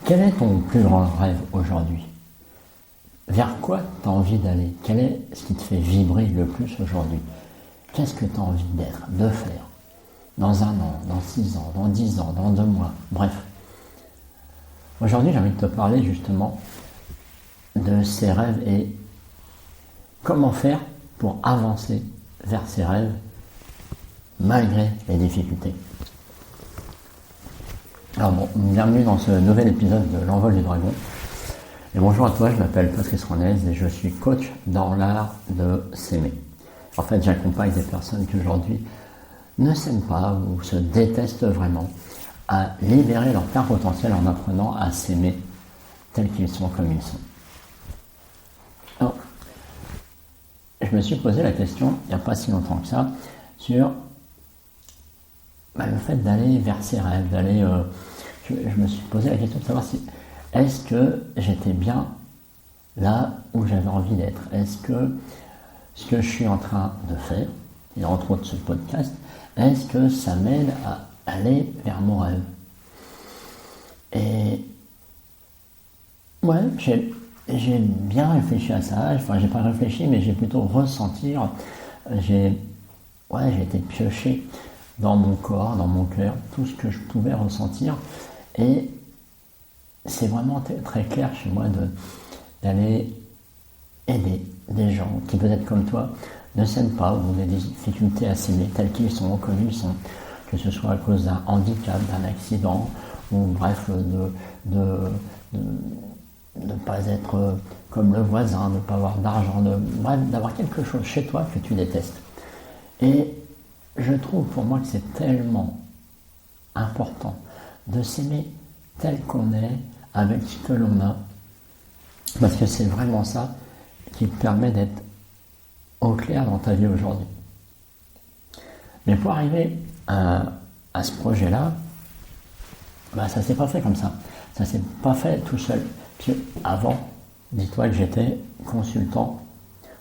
Quel est ton plus grand rêve aujourd'hui? Vers quoi tu as envie d'aller? Quel est ce qui te fait vibrer le plus aujourd'hui? Qu'est-ce que tu as envie d'être, de faire? Dans 1 an, dans 6 ans, dans 10 ans, dans 2 mois, bref. Aujourd'hui, j'ai envie de te parler justement de ces rêves et comment faire pour avancer vers ces rêves malgré les difficultés. Alors bon, bienvenue dans ce nouvel épisode de l'Envol du Dragon. Et bonjour à toi, je m'appelle Patrice Ronez et je suis coach dans l'art de s'aimer. En fait, j'accompagne des personnes qui aujourd'hui ne s'aiment pas ou se détestent vraiment à libérer leur plein potentiel en apprenant à s'aimer tels qu'ils sont comme ils sont. Alors, je me suis posé la question, il n'y a pas si longtemps que ça, sur le fait d'aller vers ses rêves, je me suis posé la question de savoir si est-ce que j'étais bien là où j'avais envie d'être. Est-ce que ce que je suis en train de faire, et entre autres ce podcast, est-ce que ça m'aide à aller vers mon rêve? Et ouais, j'ai bien réfléchi à ça. Enfin, j'ai pas réfléchi, mais j'ai plutôt ressenti. J'ai été pioché dans mon corps, dans mon cœur, tout ce que je pouvais ressentir. Et c'est vraiment très clair chez moi d'aller aider des gens qui, peut-être comme toi, ne s'aiment pas ou ont des difficultés à s'aimer tels qu'ils sont, comme ils sont, que ce soit à cause d'un handicap, d'un accident, ou bref, de ne pas être comme le voisin, de ne pas avoir d'argent, bref, d'avoir quelque chose chez toi que tu détestes. Et je trouve pour moi que c'est tellement important de s'aimer tel qu'on est, avec ce que l'on a, parce que c'est vraiment ça qui te permet d'être au clair dans ta vie aujourd'hui. Mais pour arriver à ce projet-là, ça s'est pas fait comme ça. Ça s'est pas fait tout seul. Puis avant, dis-toi que j'étais consultant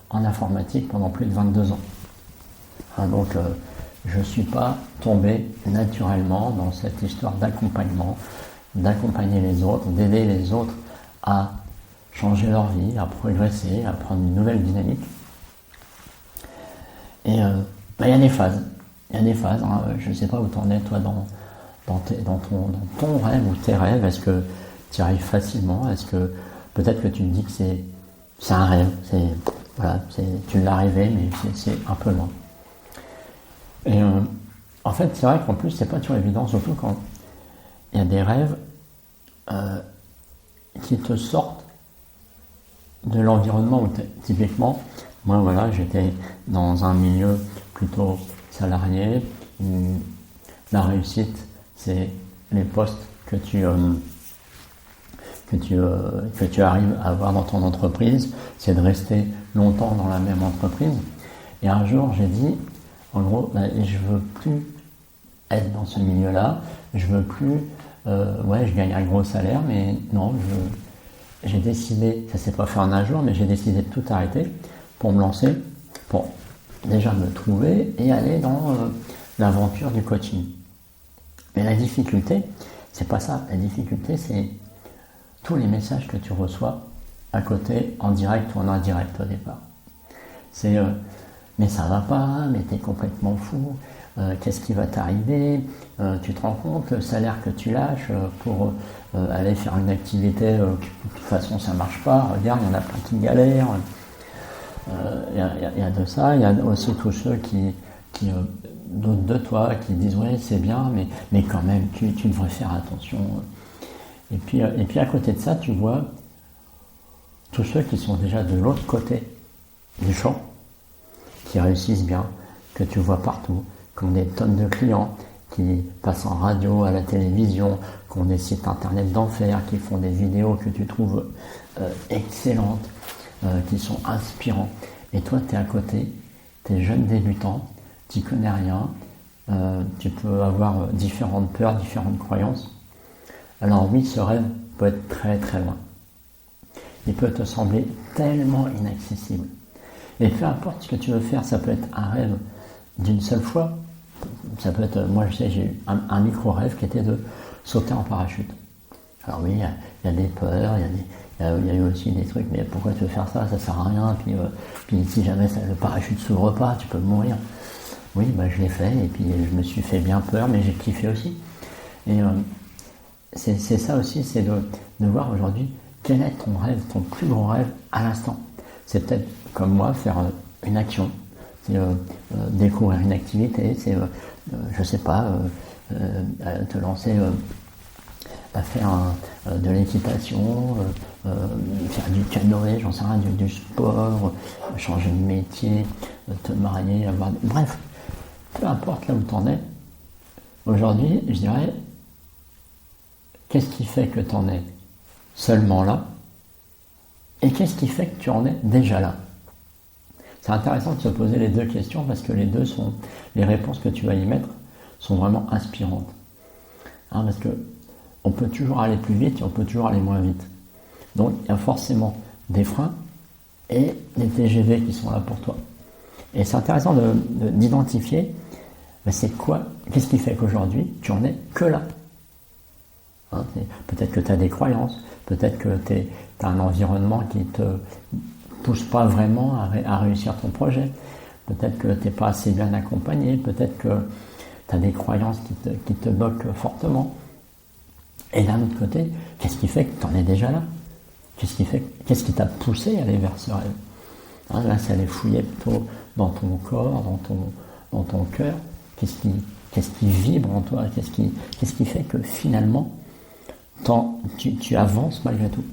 en informatique pendant plus de 22 ans. Donc je ne suis pas tombé naturellement dans cette histoire d'accompagnement, d'accompagner les autres, d'aider les autres à changer leur vie, à progresser, à prendre une nouvelle dynamique. Et il y a des phases. Je ne sais pas où tu en es toi dans ton rêve ou tes rêves. Est-ce que tu y arrives facilement? Est-ce que peut-être que tu te dis que c'est un rêve, tu l'as rêvé, mais c'est un peu loin. Et en fait, c'est vrai qu'en plus, c'est pas toujours évident, surtout quand il y a des rêves qui te sortent de l'environnement où typiquement, moi j'étais dans un milieu plutôt salarié, où la réussite, c'est les postes que tu arrives à avoir dans ton entreprise, c'est de rester longtemps dans la même entreprise. Et un jour, j'ai dit, en gros, je veux plus être dans ce milieu-là, je veux plus, je gagne un gros salaire, mais non, j'ai décidé, ça s'est pas fait en un jour, mais j'ai décidé de tout arrêter pour me lancer, pour déjà me trouver et aller dans l'aventure du coaching. Mais la difficulté, c'est pas ça. La difficulté, c'est tous les messages que tu reçois à côté, en direct ou en indirect au départ. C'est mais ça va pas, mais t'es complètement fou, qu'est-ce qui va t'arriver, tu te rends compte, le salaire que tu lâches pour aller faire une activité, de toute façon ça marche pas, regarde, il y en a plein qui galèrent. Il y a de ça, il y a aussi tous ceux qui doutent de toi, qui disent ouais c'est bien, mais quand même tu devrais faire attention. Et puis à côté de ça, tu vois tous ceux qui sont déjà de l'autre côté du champ, qui réussissent bien, que tu vois partout, qui ont des tonnes de clients, qui passent en radio, à la télévision, qui ont des sites internet d'enfer, qui font des vidéos que tu trouves excellentes, qui sont inspirants. Et toi, tu es à côté, tu es jeune débutant, tu connais rien, tu peux avoir différentes peurs, différentes croyances. Alors oui, ce rêve peut être très très loin. Il peut te sembler tellement inaccessible. Et peu importe ce que tu veux faire, ça peut être un rêve d'une seule fois. Ça peut être, moi je sais, j'ai eu un micro-rêve qui était de sauter en parachute. Alors oui, il y a des peurs, il y a eu aussi des trucs, mais pourquoi tu veux faire ça? Ça sert à rien. Puis si jamais le parachute s'ouvre pas, tu peux mourir. Oui, je l'ai fait, et puis je me suis fait bien peur, mais j'ai kiffé aussi. Et c'est ça aussi, c'est de voir aujourd'hui quel est ton rêve, ton plus grand rêve à l'instant. C'est peut-être, comme moi, faire une action, c'est découvrir une activité, c'est, je sais pas, te lancer à faire de l'équitation, faire du canoë, j'en sais rien, du sport, changer de métier, te marier, bref, peu importe là où tu en es. Aujourd'hui, je dirais, qu'est-ce qui fait que tu en es seulement là? Et qu'est-ce qui fait que tu en es déjà là? C'est intéressant de se poser les deux questions parce que les réponses que tu vas y mettre sont vraiment inspirantes. Parce que on peut toujours aller plus vite et on peut toujours aller moins vite. Donc il y a forcément des freins et des TGV qui sont là pour toi. Et c'est intéressant d'identifier qu'est-ce qui fait qu'aujourd'hui tu en es que là. Peut-être que tu as des croyances, peut-être que tu as un environnement qui te pousse pas vraiment à réussir ton projet, peut-être que tu n'es pas assez bien accompagné, peut-être que tu as des croyances qui te bloquent fortement. Et d'un autre côté, qu'est-ce qui fait que tu en es déjà là? Qu'est-ce qui t'a poussé à aller vers ce rêve? Là, c'est aller fouiller plutôt dans ton corps, dans ton cœur. Qu'est-ce qui vibre en toi? Qu'est-ce qui fait que finalement tu avances malgré tout?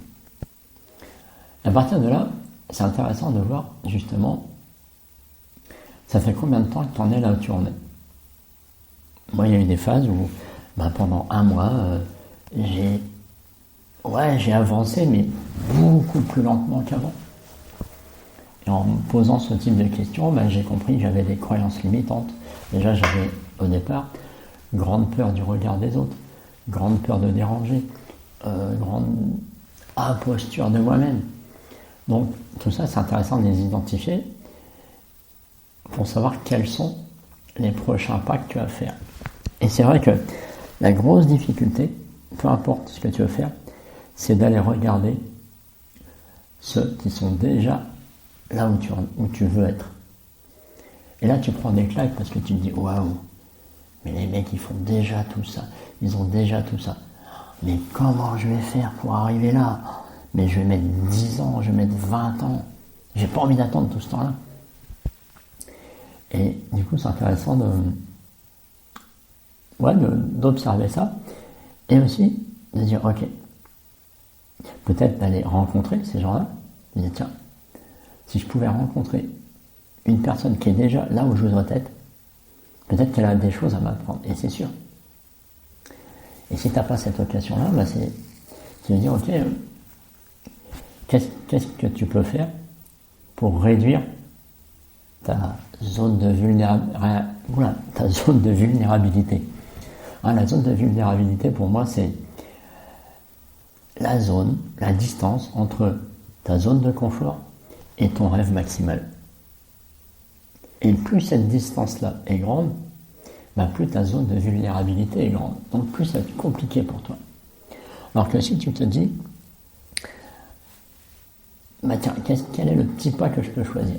À partir de là, c'est intéressant de voir justement, ça fait combien de temps que tu en es là où tu en es? Moi, il y a eu des phases où pendant un mois, j'ai avancé, mais beaucoup plus lentement qu'avant. Et en me posant ce type de questions, j'ai compris que j'avais des croyances limitantes. Déjà, j'avais au départ grande peur du regard des autres, grande peur de déranger, grande imposture de moi-même. Donc tout ça, c'est intéressant de les identifier pour savoir quels sont les prochains pas que tu vas faire. Et c'est vrai que la grosse difficulté, peu importe ce que tu veux faire, c'est d'aller regarder ceux qui sont déjà là où tu veux être. Et là, tu prends des claques parce que tu te dis, waouh, mais les mecs, ils font déjà tout ça, ils ont déjà tout ça. Mais comment je vais faire pour arriver là? Mais je vais mettre 10 ans, je vais mettre 20 ans. J'ai pas envie d'attendre tout ce temps-là. Et du coup, c'est intéressant d'observer ça. Et aussi de dire, ok, peut-être d'aller rencontrer ces gens-là. De dire, tiens, si je pouvais rencontrer une personne qui est déjà là où je voudrais être, peut-être qu'elle a des choses à m'apprendre. Et c'est sûr. Et si tu n'as pas cette occasion-là, tu vas dire, ok, qu'est-ce que tu peux faire pour réduire ta zone de vulnérabilité. La zone de vulnérabilité, pour moi, c'est la distance entre ta zone de confort et ton rêve maximal. Et plus cette distance-là est grande, plus ta zone de vulnérabilité est grande. Donc plus ça va être compliqué pour toi. Alors que si tu te dis, tiens, quel est le petit pas que je peux choisir?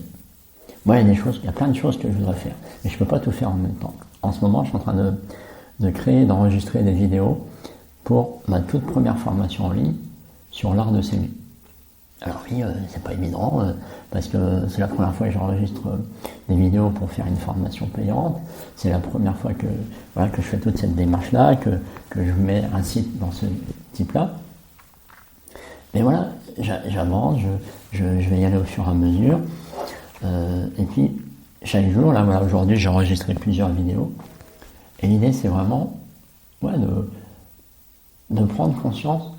Moi, il y a plein de choses que je voudrais faire, mais je ne peux pas tout faire en même temps. En ce moment, je suis en train de créer, d'enregistrer des vidéos pour ma toute première formation en ligne sur l'art de s'aimer. Alors oui, c'est pas évident, parce que c'est la première fois que j'enregistre des vidéos pour faire une formation payante. C'est la première fois que je fais toute cette démarche-là, que je mets un site dans ce type-là. Mais voilà, j'avance, je vais y aller au fur et à mesure. Et puis, chaque jour, aujourd'hui, j'ai enregistré plusieurs vidéos. Et l'idée, c'est vraiment de prendre conscience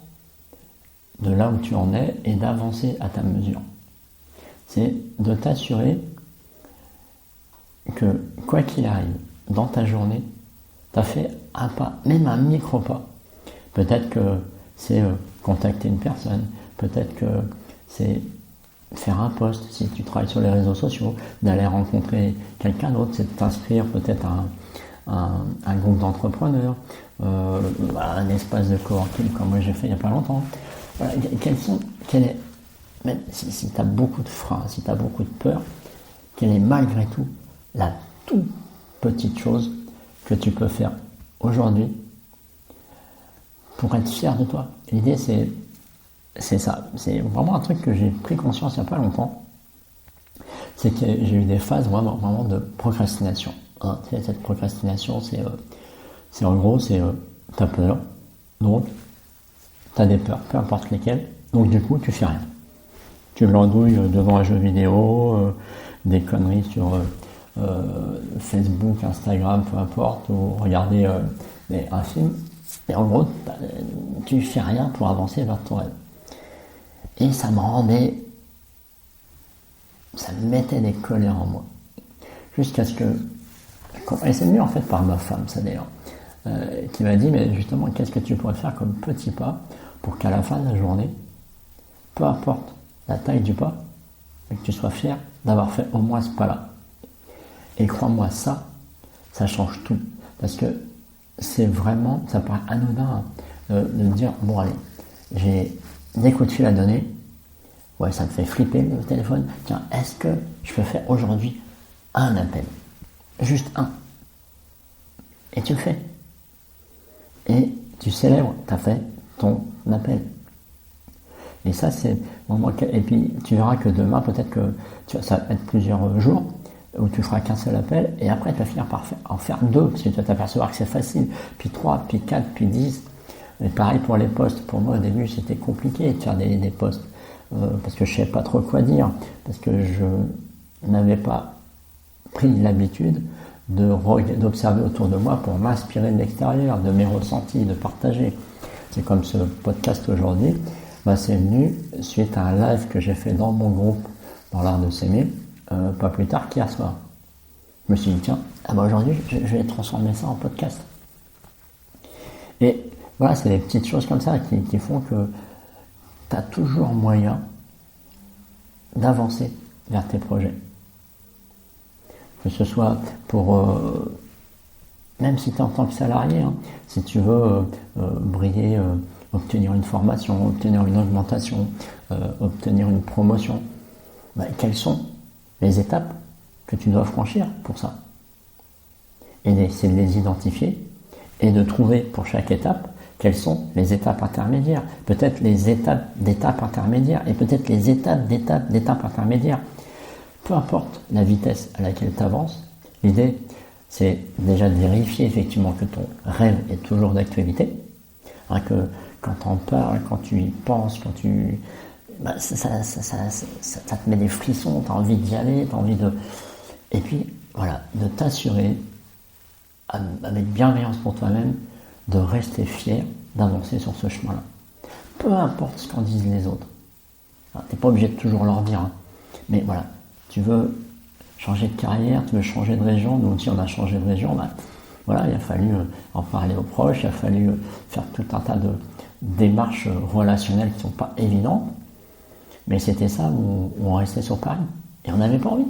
de là où tu en es et d'avancer à ta mesure. C'est de t'assurer que, quoi qu'il arrive, dans ta journée, tu as fait un pas, même un micro-pas. Peut-être que c'est contacter une personne, peut-être que c'est faire un post, si tu travailles sur les réseaux sociaux, d'aller rencontrer quelqu'un d'autre, c'est de t'inscrire peut-être à un groupe d'entrepreneurs, un espace de coworking comme moi j'ai fait il n'y a pas longtemps. Voilà, même si tu as beaucoup de freins, si tu as beaucoup de peur, quelle est malgré tout la toute petite chose que tu peux faire aujourd'hui pour être fier de toi. L'idée c'est ça, c'est vraiment un truc que j'ai pris conscience il n'y a pas longtemps, c'est que j'ai eu des phases vraiment de procrastination. Hein, tu sais, cette procrastination, c'est en gros, t'as peur, donc t'as des peurs, peu importe lesquelles, donc du coup tu fais rien. Tu glandouilles devant un jeu vidéo, des conneries sur Facebook, Instagram, peu importe, ou regarder un film, et en gros, tu fais rien pour avancer vers ton rêve. Et ça me mettait des colères en moi. Jusqu'à ce que, et c'est mieux en fait par ma femme, ça d'ailleurs, qui m'a dit, mais justement, qu'est-ce que tu pourrais faire comme petit pas pour qu'à la fin de la journée, peu importe la taille du pas, mais que tu sois fier d'avoir fait au moins ce pas-là. Et crois-moi, ça change tout. Parce que c'est vraiment, ça paraît anodin de dire, bon allez, j'ai des coups de fil à donner, ouais, ça me fait flipper le téléphone, tiens, est-ce que je peux faire aujourd'hui un appel? Juste un. Et tu le fais. Et tu célèbres, tu as fait ton appel. Et ça, c'est vraiment. Et puis, tu verras que demain, peut-être que ça va être plusieurs jours où tu feras qu'un seul appel, et après, tu vas finir par en faire deux, parce que tu vas t'apercevoir que c'est facile, puis 3, puis 4, puis 10. Et pareil pour les posts. Pour moi, au début, c'était compliqué de faire des posts, parce que je ne savais pas trop quoi dire, parce que je n'avais pas pris l'habitude d'observer autour de moi pour m'inspirer de l'extérieur, de mes ressentis, de partager. C'est comme ce podcast aujourd'hui, c'est venu suite à un live que j'ai fait dans mon groupe, dans l'art de s'aimer, pas plus tard qu'hier soir. Je me suis dit, tiens, aujourd'hui, je vais transformer ça en podcast. Et voilà, c'est des petites choses comme ça qui font que tu as toujours moyen d'avancer vers tes projets. Que ce soit pour, même si tu es en tant que salarié, hein, si tu veux briller, obtenir une formation, obtenir une augmentation, obtenir une promotion, quelles sont les étapes que tu dois franchir pour ça? Et c'est de les identifier et de trouver pour chaque étape quelles sont les étapes intermédiaires, peut-être les étapes d'étapes intermédiaires et peut-être les étapes d'étapes intermédiaires. Peu importe la vitesse à laquelle tu avances, l'idée c'est déjà de vérifier effectivement que ton rêve est toujours d'actualité, hein, que quand tu en parles, quand tu y penses, quand tu... ça te met des frissons, tu as envie d'y aller, tu as envie de... Et puis voilà, de t'assurer, avec bienveillance pour toi-même, de rester fier d'avancer sur ce chemin-là. Peu importe ce qu'en disent les autres. Tu n'es pas obligé de toujours leur dire, hein, mais voilà, tu veux changer de carrière, tu veux changer de région, nous aussi on a changé de région, voilà, il a fallu en parler aux proches, il a fallu faire tout un tas de démarches relationnelles qui ne sont pas évidentes, mais c'était ça où on restait sur Paris, et on n'avait pas envie.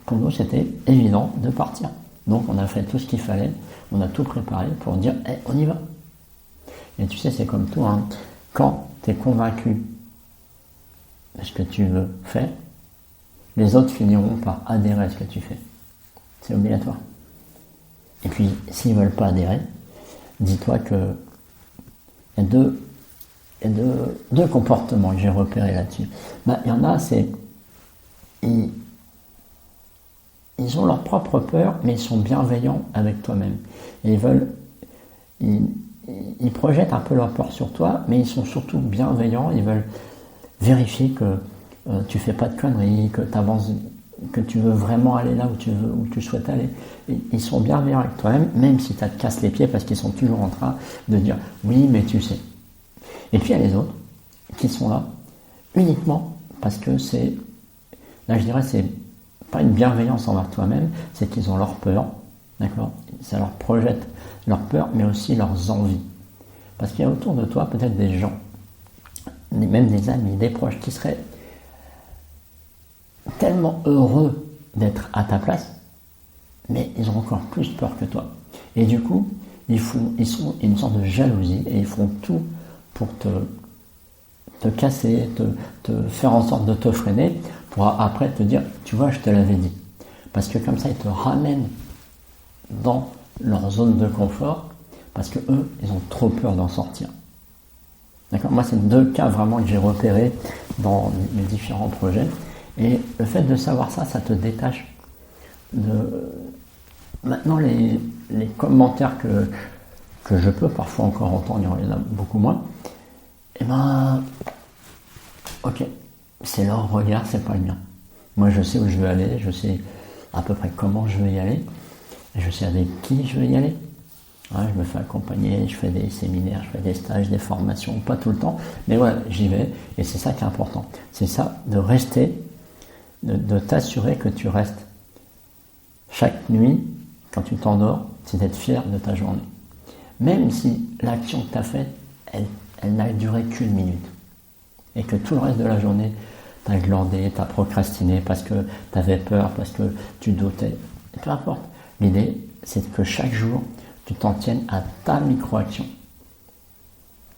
Pour nous, c'était évident de partir. Donc on a fait tout ce qu'il fallait, on a tout préparé pour dire on y va. Et tu sais, c'est comme tout, hein, quand tu es convaincu de ce que tu veux faire, les autres finiront par adhérer à ce que tu fais. C'est obligatoire. Et puis, s'ils ne veulent pas adhérer, dis-toi que il y a deux comportements que j'ai repérés là-dessus. Il y en a, c'est... Ils ont leur propre peur, mais ils sont bienveillants avec toi-même. Et ils projettent un peu leur peur sur toi, mais ils sont surtout bienveillants. Ils veulent vérifier que tu fais pas de conneries, que tu avances, que tu veux vraiment aller là où tu souhaites aller. Et ils sont bienveillants avec toi-même, même si ça te casse les pieds, parce qu'ils sont toujours en train de dire oui, mais tu sais. Et puis il y a les autres qui sont là uniquement parce que là je dirais, c'est pas une bienveillance envers toi-même, c'est qu'ils ont leur peur, d'accord? Ça leur projette leur peur, mais aussi leurs envies. Parce qu'il y a autour de toi peut-être des gens, même des amis, des proches, qui seraient tellement heureux d'être à ta place, mais ils ont encore plus peur que toi. Et du coup, ils sont une sorte de jalousie et ils font tout pour te casser, te faire en sorte de te freiner pour après te dire, tu vois, je te l'avais dit. Parce que comme ça, ils te ramènent dans leur zone de confort parce que eux, ils ont trop peur d'en sortir. D'accord ? Moi, c'est 2 cas vraiment que j'ai repérés dans mes différents projets. Et le fait de savoir ça, ça te détache de... Maintenant, les commentaires que je peux parfois encore entendre, il y en a beaucoup moins, et ben, ok, c'est leur regard, c'est pas le mien. Moi, je sais où je veux aller, je sais à peu près comment je veux y aller, et je sais avec qui je veux y aller. Ouais, je me fais accompagner, je fais des séminaires, je fais des stages, des formations, pas tout le temps, mais voilà, j'y vais, et c'est ça qui est important. C'est ça, de rester, de t'assurer que tu restes chaque nuit, quand tu t'endors, c'est d'être fier de ta journée. Même si l'action que tu as faite, elle n'a duré qu'une minute. Et que tout le reste de la journée, tu as glandé, tu as procrastiné parce que tu avais peur, parce que tu doutais. Peu importe. L'idée, c'est que chaque jour, tu t'en tiennes à ta micro-action.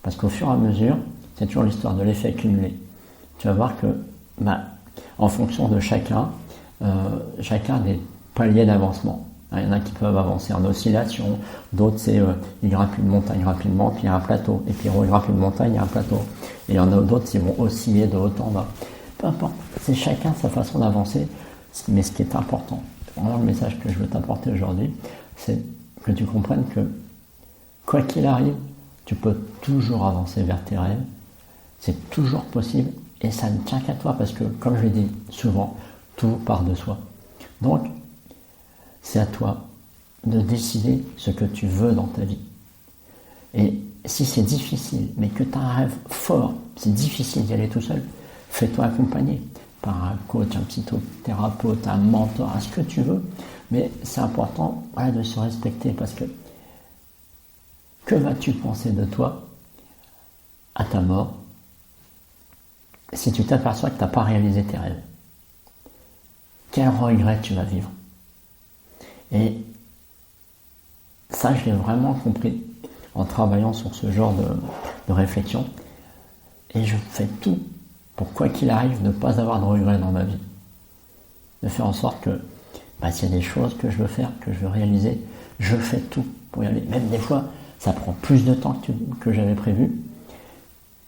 Parce qu'au fur et à mesure, c'est toujours l'histoire de l'effet cumulé. Tu vas voir que, en fonction de chacun a des paliers d'avancement. Il y en a qui peuvent avancer en oscillation, d'autres c'est ils grimpent une montagne rapidement, puis il y a un plateau, et puis ils grimpent une montagne, il y a un plateau. Et il y en a d'autres qui vont osciller de haut en bas. Peu importe, c'est chacun sa façon d'avancer, mais ce qui est important, vraiment le message que je veux t'apporter aujourd'hui, c'est que tu comprennes que quoi qu'il arrive, tu peux toujours avancer vers tes rêves, c'est toujours possible, et ça ne tient qu'à toi, parce que comme je l'ai dit souvent, tout part de soi. Donc, c'est à toi de décider ce que tu veux dans ta vie. Et si c'est difficile, mais que tu as un rêve fort, c'est difficile d'y aller tout seul, fais-toi accompagner par un coach, un psychothérapeute, un mentor, ce que tu veux. Mais c'est important de se respecter parce que vas-tu penser de toi à ta mort si tu t'aperçois que tu n'as pas réalisé tes rêves? Quel regret tu vas vivre? Et ça, je l'ai vraiment compris en travaillant sur ce genre de réflexion. Et je fais tout pour, quoi qu'il arrive, ne pas avoir de regrets dans ma vie. De faire en sorte que, s'il y a des choses que je veux faire, que je veux réaliser, je fais tout pour y aller. Même des fois, ça prend plus de temps que j'avais prévu.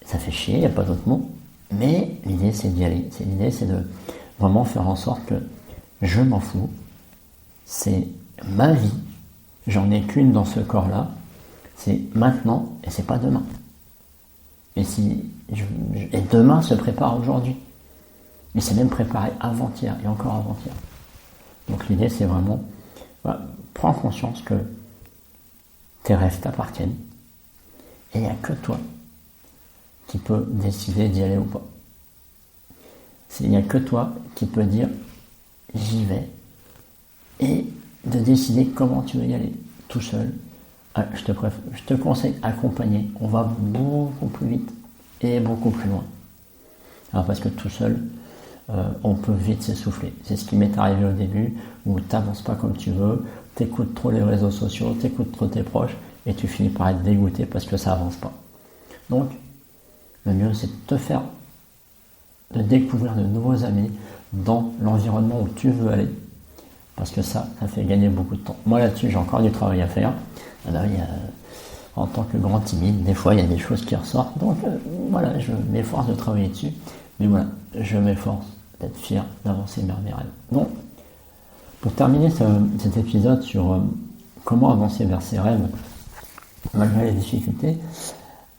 Ça fait chier, il n'y a pas d'autre mot. Mais l'idée, c'est d'y aller. L'idée, c'est de vraiment faire en sorte que je m'en fous. C'est ma vie, j'en ai qu'une dans ce corps-là, c'est maintenant et c'est pas demain. Et demain se prépare aujourd'hui. Mais c'est même préparé avant-hier et encore avant-hier. Donc l'idée c'est vraiment, prends conscience que tes rêves t'appartiennent et il n'y a que toi qui peux décider d'y aller ou pas. Il n'y a que toi qui peux dire j'y vais. Et de décider comment tu veux y aller, tout seul. Je te conseille accompagné, on va beaucoup plus vite et beaucoup plus loin. Alors parce que tout seul, on peut vite s'essouffler. C'est ce qui m'est arrivé au début, où tu n'avances pas comme tu veux, tu écoutes trop les réseaux sociaux, tu écoutes trop tes proches, et tu finis par être dégoûté parce que ça avance pas. Donc, le mieux c'est de découvrir de nouveaux amis dans l'environnement où tu veux aller. Parce que ça fait gagner beaucoup de temps. Moi là-dessus, j'ai encore du travail à faire. En tant que grand timide, des fois il y a des choses qui ressortent. Donc je m'efforce de travailler dessus. Mais voilà, je m'efforce d'être fier d'avancer vers mes rêves. Donc, pour terminer cet épisode sur comment avancer vers ses rêves, malgré les difficultés,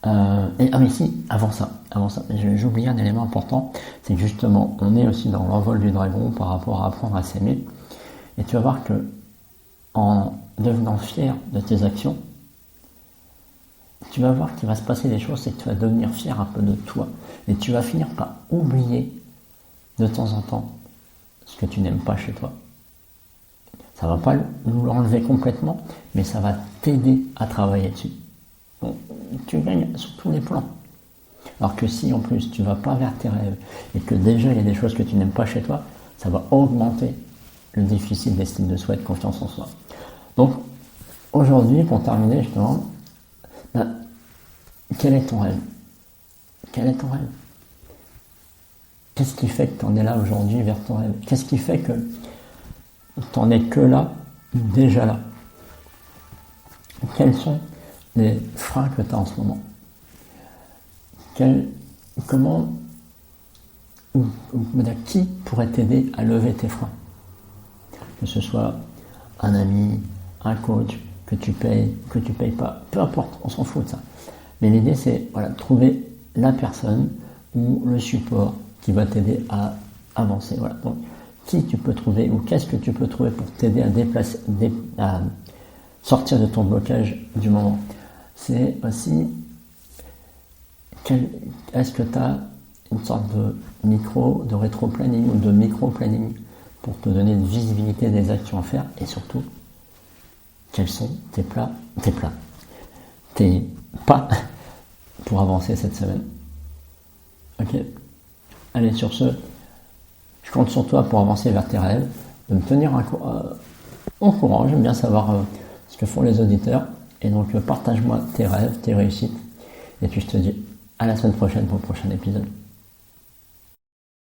mais si, avant ça, j'ai oublié un élément important, c'est que justement, on est aussi dans l'envol du dragon par rapport à apprendre à s'aimer. Et tu vas voir que en devenant fier de tes actions, tu vas voir qu'il va se passer des choses, c'est que tu vas devenir fier un peu de toi. Et tu vas finir par oublier de temps en temps ce que tu n'aimes pas chez toi. Ça ne va pas nous l'enlever complètement, mais ça va t'aider à travailler dessus. Donc, tu gagnes sur tous les plans. Alors que si en plus tu ne vas pas vers tes rêves et que déjà il y a des choses que tu n'aimes pas chez toi, ça va augmenter le déficit d'estime de soi et de confiance en soi. Donc aujourd'hui, pour terminer justement, quel est ton rêve? Quel est ton rêve? Qu'est-ce qui fait que tu en es là aujourd'hui vers ton rêve? Qu'est-ce qui fait que tu n'en es que là, déjà là? Quels sont les freins que tu as en ce moment? Comment, qui pourrait t'aider à lever tes freins? Que ce soit un ami, un coach, que tu payes pas, peu importe, on s'en fout de ça. Mais l'idée c'est trouver la personne ou le support qui va t'aider à avancer. Voilà. Donc, qui tu peux trouver ou qu'est-ce que tu peux trouver pour t'aider à sortir de ton blocage du moment? C'est aussi est-ce que tu as une sorte de rétro-planning ou de micro-planning pour te donner une visibilité des actions à faire et surtout quels sont tes pas pour avancer cette semaine. Ok. Allez, sur ce, je compte sur toi pour avancer vers tes rêves, de me tenir au courant. J'aime bien savoir ce que font les auditeurs. Et donc, partage-moi tes rêves, tes réussites. Et puis, je te dis à la semaine prochaine pour le prochain épisode.